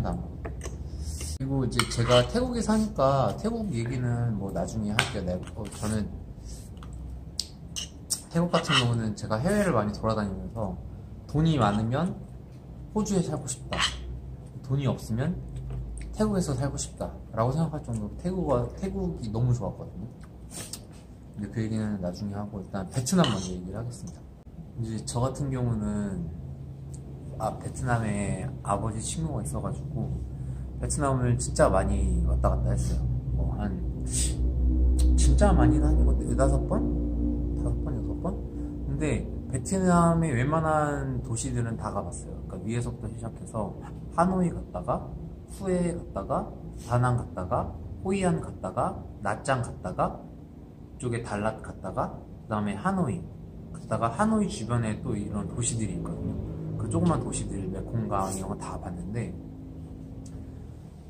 아니다. 그리고 이제 제가 태국에 사니까 태국 얘기는 뭐 나중에 할게요. 저는 태국 같은 경우는 제가 해외를 많이 돌아다니면서 돈이 많으면 호주에 살고 싶다, 돈이 없으면 태국에서 살고 싶다 라고 생각할 정도로 태국이 너무 좋았거든요. 근데 그 얘기는 나중에 하고 일단 베트남 먼저 얘기를 하겠습니다. 이제 저 같은 경우는 베트남에 아버지 친구가 있어가지고 베트남을 진짜 많이 왔다 갔다 했어요. 진짜 많이는 아니고 4-5번? 5번, 6번? 근데 베트남의 웬만한 도시들은 다 가봤어요. 그러니까 위에서부터 시작해서 하노이 갔다가 후에 갔다가 다낭 갔다가 호이안 갔다가 나짱 갔다가 이쪽에 달랏 갔다가 그 다음에 하노이 갔다가 하노이 주변에 또 이런 도시들이 있거든요. 그 조그만 도시들 메콩강 이런 거 다 봤는데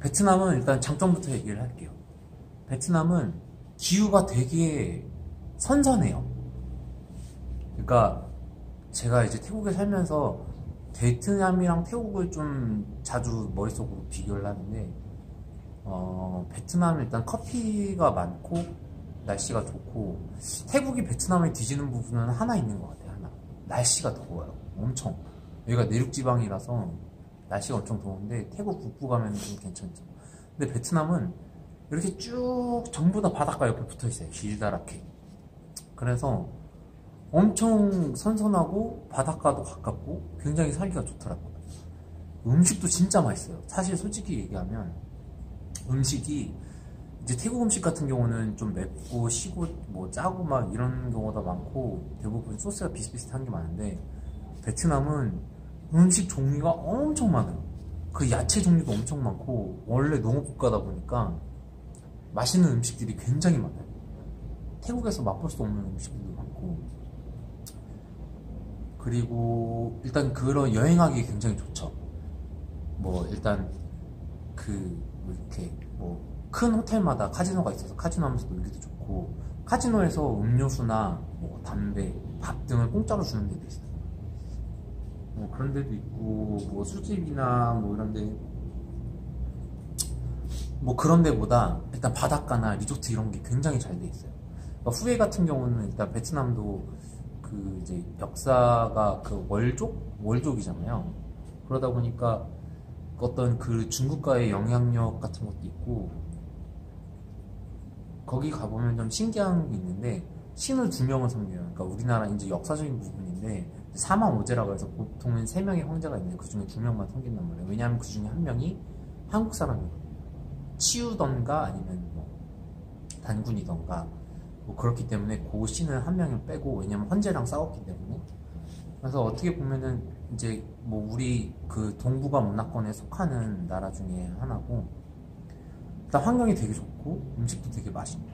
베트남은 일단 장점부터 얘기를 할게요. 베트남은 기후가 되게 선선해요. 그러니까 제가 이제 태국에 살면서 베트남이랑 태국을 좀 자주 머릿속으로 비교를 하는데 베트남은 일단 커피가 많고 날씨가 좋고 태국이 베트남에 뒤지는 부분은 하나 있는 것 같아요. 하나, 날씨가 더워요. 엄청. 여기가 내륙지방이라서 날씨가 엄청 더운데 태국 북부 가면 좀 괜찮죠. 근데 베트남은 이렇게 쭉 전부 다 바닷가 옆에 붙어 있어요. 길다랗게. 그래서 엄청 선선하고 바닷가도 가깝고 굉장히 살기가 좋더라고요. 음식도 진짜 맛있어요. 사실 솔직히 얘기하면 음식이 이제 태국 음식 같은 경우는 좀 맵고 시고 뭐 짜고 막 이런 경우가 많고 대부분 소스가 비슷비슷한 게 많은데 베트남은 음식 종류가 엄청 많아요. 그 야채 종류도 엄청 많고 원래 농업 국가다 보니까 맛있는 음식들이 굉장히 많아요. 태국에서 맛볼 수 없는 음식들도 많고 그리고 일단 그런 여행하기 굉장히 좋죠. 뭐 일단 이렇게 뭐 큰 호텔마다 카지노가 있어서 카지노 하면서 놀기도 좋고 카지노에서 음료수나 뭐 담배, 밥 등을 공짜로 주는 데도 있어요. 뭐 그런 데도 있고 뭐 술집이나 뭐 이런 데 뭐 그런 데보다 일단 바닷가나 리조트 이런 게 굉장히 잘 돼 있어요. 그러니까 후에 같은 경우는 일단 베트남도 그 이제 역사가 그 월족이잖아요. 그러다 보니까 어떤 그 중국과의 영향력 같은 것도 있고 거기 가보면 좀 신기한 게 있는데 신을 2명을 섬겨요. 그러니까 우리나라 이제 역사적인 부분인데 사망 오제라고 해서 보통은 3명의 황제가 있는데 그 중에 2명만 섬긴단 말이에요. 왜냐하면 그 중에 1명이 한국 사람이거든요. 치유던가 아니면 뭐 단군이던가 뭐 그렇기 때문에 그 신을 1명을 빼고 왜냐면 헌제랑 싸웠기 때문에 그래서 어떻게 보면은 이제 뭐 우리 그 동북아 문화권에 속하는 나라 중에 하나고 일단 환경이 되게 좋고 음식도 되게 맛있고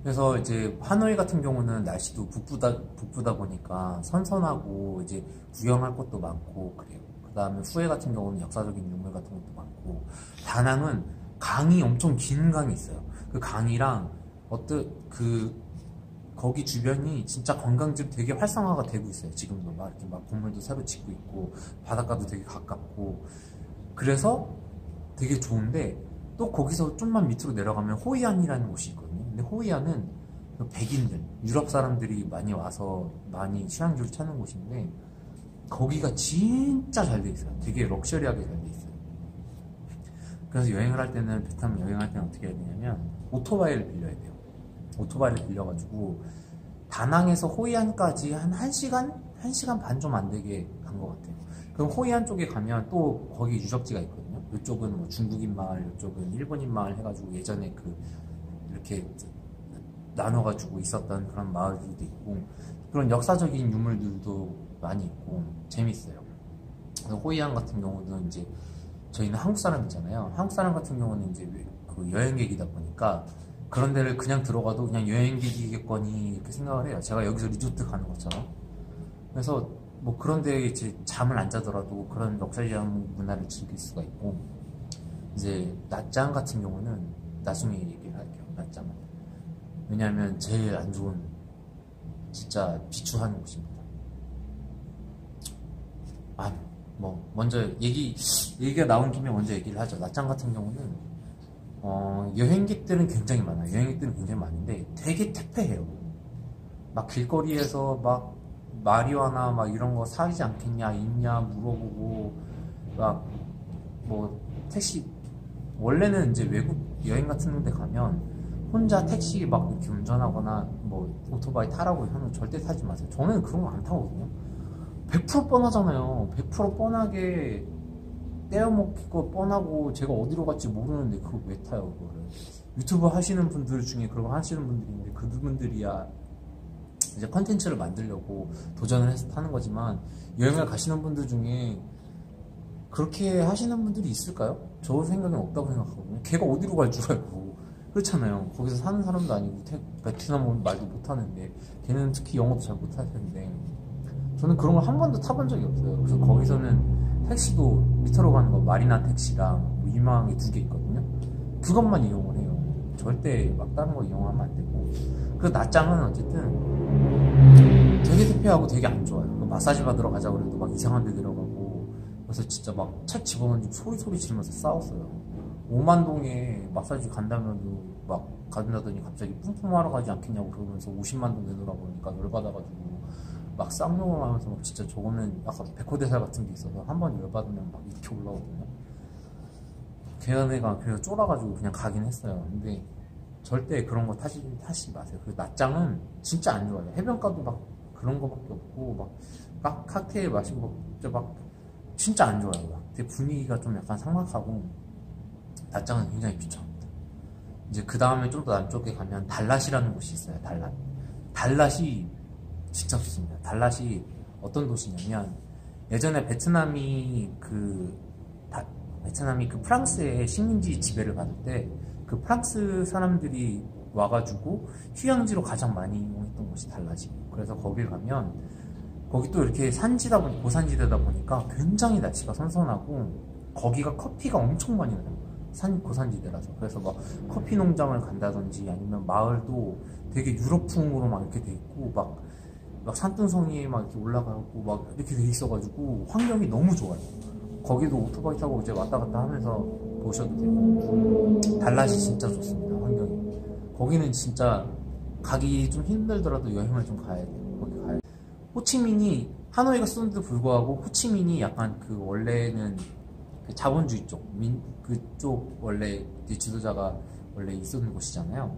그래서 이제 하노이 같은 경우는 날씨도 북부다 보니까 선선하고 이제 구경할 것도 많고 그래요. 그 다음에 후에 같은 경우는 역사적인 유물 같은 것도 많고 다낭은 강이 엄청 긴 강이 있어요. 그 강이랑 거기 주변이 진짜 관광지로 되게 활성화가 되고 있어요. 지금도 막 이렇게 막 건물도 새로 짓고 있고 바닷가도 되게 가깝고 그래서 되게 좋은데 또 거기서 좀만 밑으로 내려가면 호이안이라는 곳이 있거든요. 근데 호이안은 백인들, 유럽 사람들이 많이 와서 많이 휴양지를 찾는 곳인데 거기가 진짜 잘 돼 있어요. 되게 럭셔리하게 잘 돼 있어요. 그래서 여행을 할 때는 베트남 여행할 때는 어떻게 해야 되냐면 오토바이를 빌려야 돼요. 오토바이를 빌려가지고 다낭에서 호이안까지 한 1시간 반 좀 안 되게 간 것 같아요. 그럼 호이안 쪽에 가면 또 거기 유적지가 있거든요. 이쪽은 뭐 중국인 마을, 이쪽은 일본인 마을 해가지고 예전에 이렇게 나눠가지고 있었던 그런 마을들도 있고 그런 역사적인 유물들도 많이 있고 재밌어요. 그래서 호이안 같은 경우는 이제 저희는 한국 사람이잖아요. 한국 사람 같은 경우는 이제 그 여행객이다 보니까 그런 데를 그냥 들어가도 그냥 여행객이겠거니 이렇게 생각을 해요. 제가 여기서 리조트 가는 것처럼. 그래서 뭐 그런 데에 이제 잠을 안 자더라도 그런 역사적 문화를 즐길 수가 있고 이제 나짱 같은 경우는 나중에 얘기를 할게요. 나짱은 왜냐하면 제일 안 좋은 진짜 비추하는 곳입니다. 아, 뭐 먼저 얘기가 나온 김에 먼저 얘기를 하죠. 낮장 같은 경우는 여행객들은 굉장히 많아요. 여행객들은 굉장히 많은데 되게 퇴폐해요. 막 길거리에서 막 마리화나 막 이런 거 사지 않겠냐, 있냐 물어보고 막 뭐 택시, 원래는 이제 외국 여행 같은 데 가면 혼자 택시 막 이렇게 운전하거나 뭐 오토바이 타라고 하면 절대 타지 마세요. 저는 그런 거 안 타거든요. 100% 뻔하잖아요. 100% 뻔하게 떼어먹고 뻔하고 제가 어디로 갈지 모르는데 그걸 왜 타요, 그거를. 유튜브 하시는 분들 중에 그런 거 하시는 분들이 있는데 그분들이야 이제 컨텐츠를 만들려고 도전을 해서 타는 거지만, 여행을 가시는 분들 중에 그렇게 하시는 분들이 있을까요? 저 생각엔 없다고 생각하거든요. 걔가 어디로 갈 줄 알고. 그렇잖아요. 거기서 사는 사람도 아니고 베트남 말도 못하는데 걔는 특히 영어도 잘 못할 텐데, 저는 그런 걸 한 번도 타본 적이 없어요. 그래서 거기서는 택시도 밑으로 가는 거 마리나 택시랑 뭐 유명한 게 2개 있거든요. 그것만 이용을 해요. 절대 막 다른 거 이용하면 안 되고. 그 낮장은 어쨌든 되게 퇴폐하고 되게 안 좋아요. 마사지 받으러 가자고 그래도 막 이상한 데 들어가고, 그래서 진짜 막 책 집어던지고 소리 지르면서 싸웠어요. 5만 동에 마사지 간다면도 막 간다더니 갑자기 뿜뿜하러 가지 않겠냐고 그러면서 50만 동 내놓으라고 그러니까 열받아가지고 막 쌍욕을 하면서 막 진짜 저거는 약간 백호대살 같은 게 있어서 한 번 열받으면 막 이렇게 올라오거든요. 걔네가 그래서 쫄아가지고 그냥 가긴 했어요. 근데 절대 그런 거 타시지 마세요. 그 낮장은 진짜 안 좋아요. 해변가도 막 그런 거밖에 없고 막 칵테일 마시고 막 진짜 안 좋아요. 막 되게 분위기가 좀 약간 삭막하고 낮장은 굉장히 비추합니다. 이제 그 다음에 좀 더 남쪽에 가면 달랏이라는 곳이 있어요. 달랏이 진짜 좋습니다. 달랏이 어떤 도시냐면, 예전에 베트남이 그 프랑스의 식민지 지배를 받을 때 그 프랑스 사람들이 와가지고 휴양지로 가장 많이 이용했던 곳이 달랏이에요. 그래서 거길 가면, 거기 또 이렇게 고산지대다 보니까 굉장히 날씨가 선선하고, 거기가 커피가 엄청 많이 나요. 고산지대라서. 그래서 막 커피 농장을 간다든지 아니면 마을도 되게 유럽풍으로 막 이렇게 돼 있고, 막 산등성이에 막 이렇게 올라가고 막 이렇게 돼 있어가지고 환경이 너무 좋아요. 거기도 오토바이 타고 이제 왔다 갔다 하면서 보셔도 되고, 달랏이 진짜 좋습니다. 환경이. 거기는 진짜 가기 좀 힘들더라도 여행을 좀 가야 돼요. 거기 가야 돼요. 호치민이, 하노이가 쓰는데도 불구하고 호치민이 약간 그 원래는 그 자본주의 쪽, 그쪽 원래 지도자가 원래 있었는 곳이잖아요.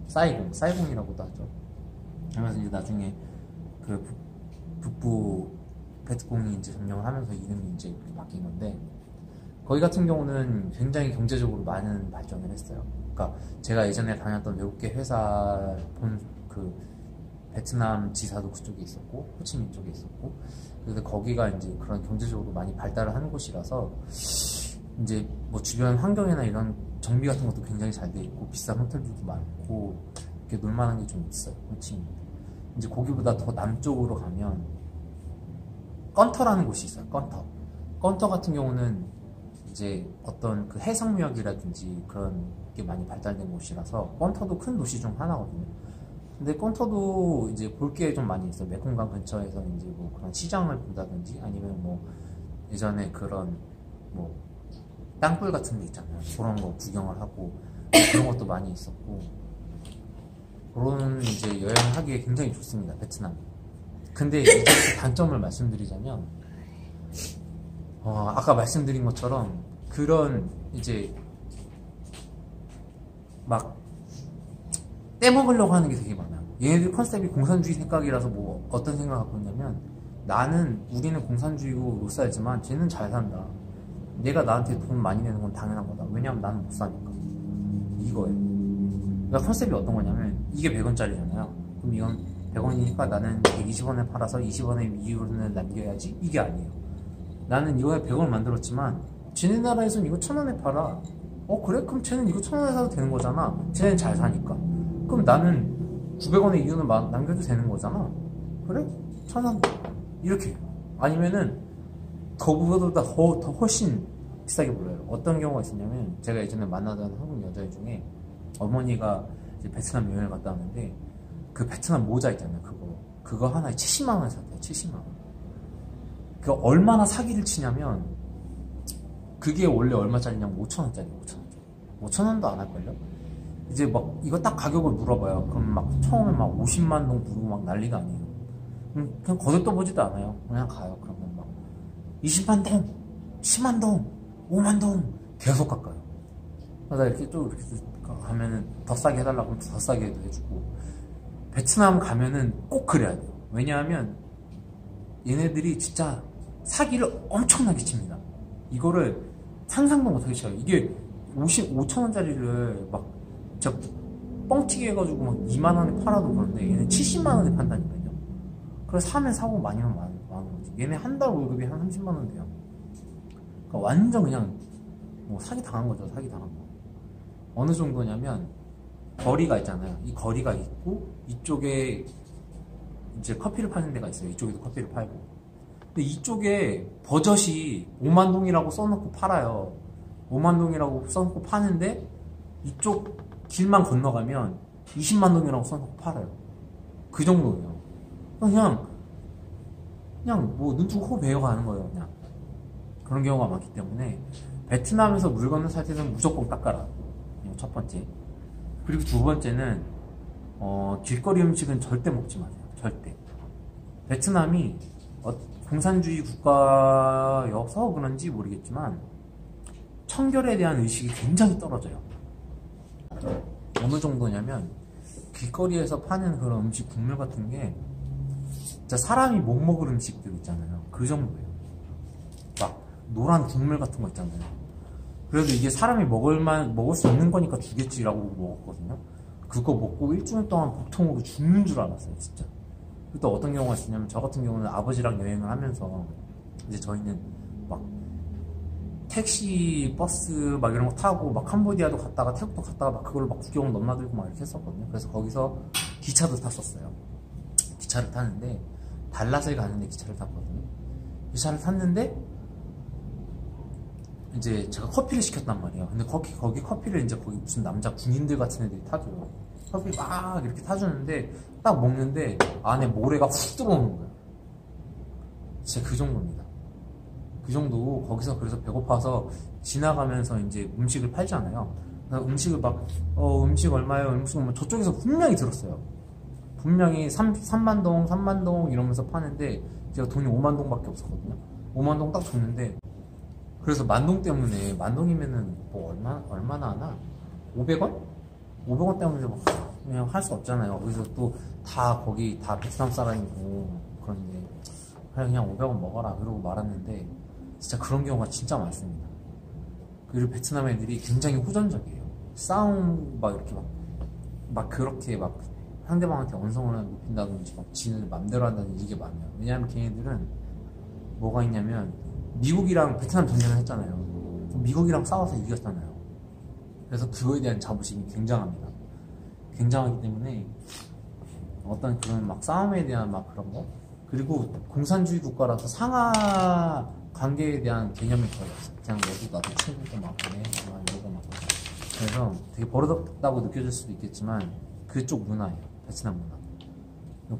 사이공이라고도 하죠. 그래서 이제 나중에 그 북부 베트공이 이제 점령을 하면서 이름이 이제 바뀐 건데, 거기 같은 경우는 굉장히 경제적으로 많은 발전을 했어요. 그러니까 제가 예전에 다녔던 외국계 회사 그 베트남 지사도 그쪽에 있었고 호치민 쪽에 있었고, 그래서 거기가 이제 그런 경제적으로 많이 발달을 하는 곳이라서 이제 뭐 주변 환경이나 이런 정비 같은 것도 굉장히 잘 돼 있고 비싼 호텔들도 많고 이렇게 놀만한 게 좀 있어요. 호치민. 이제 거기보다 더 남쪽으로 가면 건터라는 곳이 있어요. 건터 같은 경우는 이제 어떤 그 해상무역이라든지 그런 게 많이 발달된 곳이라서, 건터도 큰 도시 중 하나거든요. 근데 건터도 이제 볼 게 좀 많이 있어요. 메콩강 근처에서 이제 뭐 그런 시장을 본다든지 아니면 뭐 예전에 그런 뭐 땅굴 같은 데 있잖아요. 그런 거 구경을 하고 그런 것도 많이 있었고, 그런 이제 여행하기에 굉장히 좋습니다. 베트남. 근데 이제 그 단점을 말씀드리자면, 아까 말씀드린 것처럼 그런 이제 막 떼먹으려고 하는 게 되게 많아요. 얘네들 컨셉이 공산주의 생각이라서 뭐 어떤 생각을 갖고 있냐면, 우리는 공산주의고 못 살지만 쟤는 잘 산다. 내가 나한테 돈 많이 내는 건 당연한 거다. 왜냐면 나는 못 사니까. 이거예요. 그러니까 컨셉이 어떤 거냐면, 이게 100원짜리잖아요. 그럼 이건 100원이니까 나는 120원에 팔아서 20원의 이윤을 남겨야지. 이게 아니에요. 나는 이거에 100원을 만들었지만 쟤네 나라에선 이거 1000원에 팔아. 그래? 그럼 쟤는 이거 1000원에 사도 되는 거잖아. 쟤는 잘 사니까. 그럼 나는 900원의 이윤을 남겨도 되는 거잖아. 그래? 1000원. 이렇게 해요. 아니면은 그거보다 더 훨씬 비싸게 불러요. 어떤 경우가 있었냐면, 제가 예전에 만나던 한국 여자 중에 어머니가 이제 베트남 여행을 갔다 왔는데, 그 베트남 모자 있잖아요. 그거 하나에 70만 원에 샀대요. 70만 원. 그 얼마나 사기를 치냐면 그게 원래 얼마짜리냐면 5,000원짜리 5,000원도 안 할걸요? 이제 막 이거 딱 가격을 물어봐요. 그럼 막 처음에 막 50만 동 부르고 막 난리가 아니에요. 그냥 거들떠보지도 않아요. 그냥 가요. 그러면 막 20만 동, 10만 동, 5만 동 계속 깎아요. 그러다 이렇게 또 이렇게 가면은 더 싸게 해달라고 하면 더 싸게 해주고. 베트남 가면은 꼭 그래야 돼요. 왜냐하면 얘네들이 진짜 사기를 엄청나게 칩니다. 이거를 상상도 못하게 쳐요. 이게 5,000원짜리를 막 진짜 뻥튀기 해가지고 막 2만 원에 팔아도 그런데 얘는 70만 원에 판다니까요. 그래서 사면 사고 많이면 많은 거지. 얘네 한 달 월급이 한 30만 원 돼요. 그러니까 완전 그냥 뭐 사기 당한 거죠. 사기 당한 거. 어느 정도냐면 거리가 있잖아요. 이 거리가 있고 이쪽에 이제 커피를 파는 데가 있어요. 이쪽에도 커피를 팔고. 근데 이쪽에 버젓이 5만 동이라고 써놓고 팔아요. 5만 동이라고 써놓고 파는데 이쪽 길만 건너가면 20만 동이라고 써놓고 팔아요. 그 정도예요. 그냥 뭐 눈 뜨고 코 베어 가는 거예요. 그냥 그런 경우가 많기 때문에 베트남에서 물건을 살 때는 무조건 깎아라. 첫 번째. 그리고 두 번째는 길거리 음식은 절대 먹지 마세요. 절대. 베트남이 공산주의 국가여서 그런지 모르겠지만 청결에 대한 의식이 굉장히 떨어져요. 어느 정도냐면 길거리에서 파는 그런 음식 국물 같은 게 진짜 사람이 못 먹을 음식들 있잖아요. 그 정도예요. 막 노란 국물 같은 거 있잖아요. 그래도 이게 사람이 먹을 수 있는 거니까 주겠지라고 먹었거든요. 그거 먹고 일주일 동안 복통으로 죽는 줄 알았어요, 진짜. 또 어떤 경우가 있었냐면, 저 같은 경우는 아버지랑 여행을 하면서, 이제 저희는 막, 택시, 버스, 막 이런 거 타고, 막 캄보디아도 갔다가, 태국도 갔다가, 막 그걸 막 국경을 넘나들고 막 이렇게 했었거든요. 그래서 거기서 기차도 탔었어요. 기차를 타는데, 달랏을 가는데 기차를 탔거든요. 기차를 탔는데, 이제 제가 커피를 시켰단 말이에요. 근데 거기 커피를 이제 거기 무슨 남자 군인들 같은 애들이 타줘요. 커피 막 이렇게 타주는데 딱 먹는데 안에 모래가 훅 들어오는 거예요. 진짜 그 정도입니다. 그 정도고 거기서 그래서 배고파서 지나가면서 이제 음식을 팔잖아요. 음식을 막 음식 얼마예요? 음식 뭐 저쪽에서 분명히 들었어요. 분명히 3만 동 이러면서 파는데 제가 돈이 5만 동밖에 없었거든요. 5만 동 딱 줬는데 그래서 만동 때문에 만동이면은 뭐 얼마나 하나? 500원? 500원 때문에 막 그냥 할 수 없잖아요. 그래서 또 거기 다 베트남 사람이고 그런데 그냥 500원 먹어라 그러고 말았는데 진짜 그런 경우가 진짜 많습니다. 그리고 베트남 애들이 굉장히 호전적이에요. 싸움 막 이렇게 막 그렇게 막 상대방한테 언성을 높인다든지 막 지는 맘대로 한다든지 이게 많아요. 왜냐하면 걔네들은 뭐가 있냐면 미국이랑 베트남 전쟁을 했잖아요. 미국이랑 싸워서 이겼잖아요. 그래서 그거에 대한 자부심이 굉장합니다. 굉장하기 때문에 어떤 그런 막 싸움에 대한 막 그런 거 그리고 공산주의 국가라서 상하 관계에 대한 개념이 거의 없어요. 그냥 너도 나도 친구고 막 그래 이러고 막 그래서 되게 버릇없다고 느껴질 수도 있겠지만 그쪽 문화예요. 베트남 문화.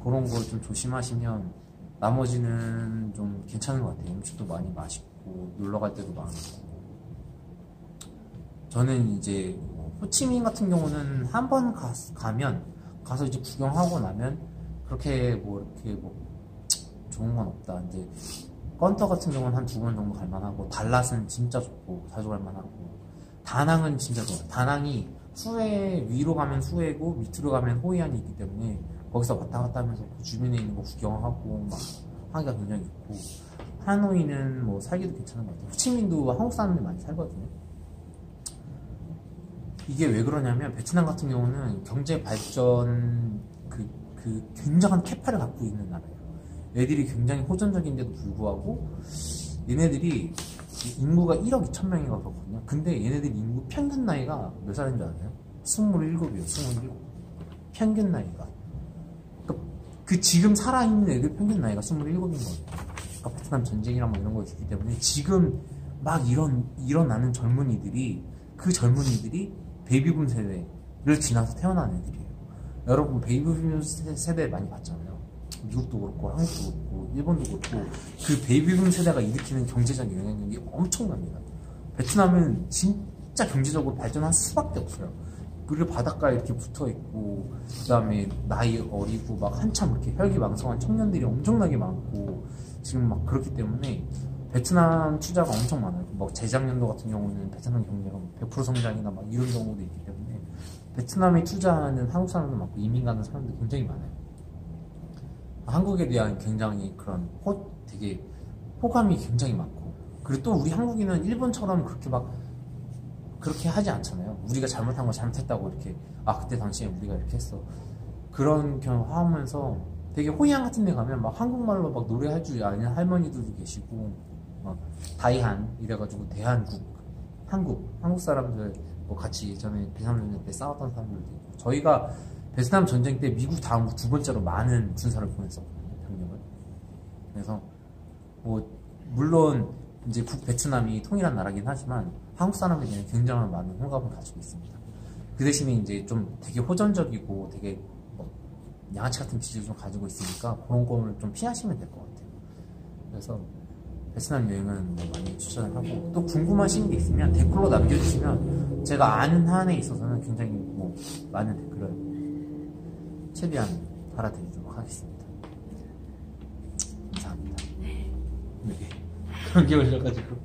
그런 걸 좀 조심하시면 나머지는 좀 괜찮은 것 같아요. 음식도 많이 맛있고 놀러 갈 때도 많고. 저는 이제 호치민 같은 경우는 한 번 가서 이제 구경하고 나면 그렇게 뭐 좋은 건 없다. 이제 건터 같은 경우는 한 2번 정도 갈만하고 달랏은 진짜 좋고 자주 갈만하고 다낭은 진짜 좋아요. 다낭이 위로 가면 후에고 밑으로 가면 호이안이 있기 때문에 거기서 왔다 갔다 하면서 그 주변에 있는 거 구경하고 막 하기가 굉장히 좋고 하노이는 뭐 살기도 괜찮은 것 같아요. 호치민도 한국 사람들이 많이 살거든요. 이게 왜 그러냐면 베트남 같은 경우는 경제 발전 그 굉장한 캐파를 갖고 있는 나라예요. 애들이 굉장히 호전적인데도 불구하고 얘네들이 인구가 1억 2천 명인가 그렇거든요. 근데 얘네들 인구 평균 나이가 몇 살인 줄 아세요? 27이에요. 27. 평균 나이가. 그 지금 살아있는 애들 평균 나이가 27인 거예요. 그러니까 베트남 전쟁이랑 뭐 이런 거 있기 때문에 지금 막 일어나는 젊은이들이 그 젊은이들이 베이비붐 세대를 지나서 태어난 애들이에요. 여러분 베이비붐 세대 많이 봤잖아요. 미국도 그렇고 한국도 그렇고 일본도 그렇고 그 베이비붐 세대가 일으키는 경제적 영향력이 엄청납니다. 베트남은 진짜 경제적으로 발전할 수밖에 없어요. 그리고 바닷가에 이렇게 붙어 있고, 그 다음에 나이 어리고 막 한참 이렇게 혈기왕성한 청년들이 엄청나게 많고, 지금 막 그렇기 때문에 베트남 투자가 엄청 많아요. 뭐 재작년도 같은 경우는 베트남 경제가 100% 성장이나 막 이런 경우도 있기 때문에 베트남에 투자하는 한국 사람도 많고 이민 가는 사람도 굉장히 많아요. 한국에 대한 굉장히 그런 되게 호감이 굉장히 많고, 그리고 또 우리 한국인은 일본처럼 그렇게 막 그렇게 하지 않잖아요. 우리가 잘못한 거 잘못했다고 이렇게 그때 당시에 우리가 이렇게 했어 그런 경우 하면서 되게 호이안 같은 데 가면 막 한국말로 막 노래할 줄 아는 할머니들도 계시고 막 다이한 이래가지고 대한국 한국 사람들 뭐 같이 예전에 베트남 전쟁 때 싸웠던 사람들도 있고, 저희가 베트남 전쟁 때 미국 다음으로 두 번째로 많은 군사를 보냈었거든요, 병력을. 그래서 뭐 물론 이제 북베트남이 통일한 나라긴 하지만 한국 사람에게는 굉장히 많은 호감을 가지고 있습니다. 그 대신에 이제 좀 되게 호전적이고 되게 뭐 양아치 같은 기질을 좀 가지고 있으니까 그런 거를 좀 피하시면 될 것 같아요. 그래서 베트남 여행은 뭐 많이 추천을 하고, 또 궁금하신 게 있으면 댓글로 남겨주시면 제가 아는 한에 있어서는 굉장히 뭐 많은 댓글을 최대한 달아드리도록 하겠습니다. 감사합니다. 네. 감기 걸려가지고.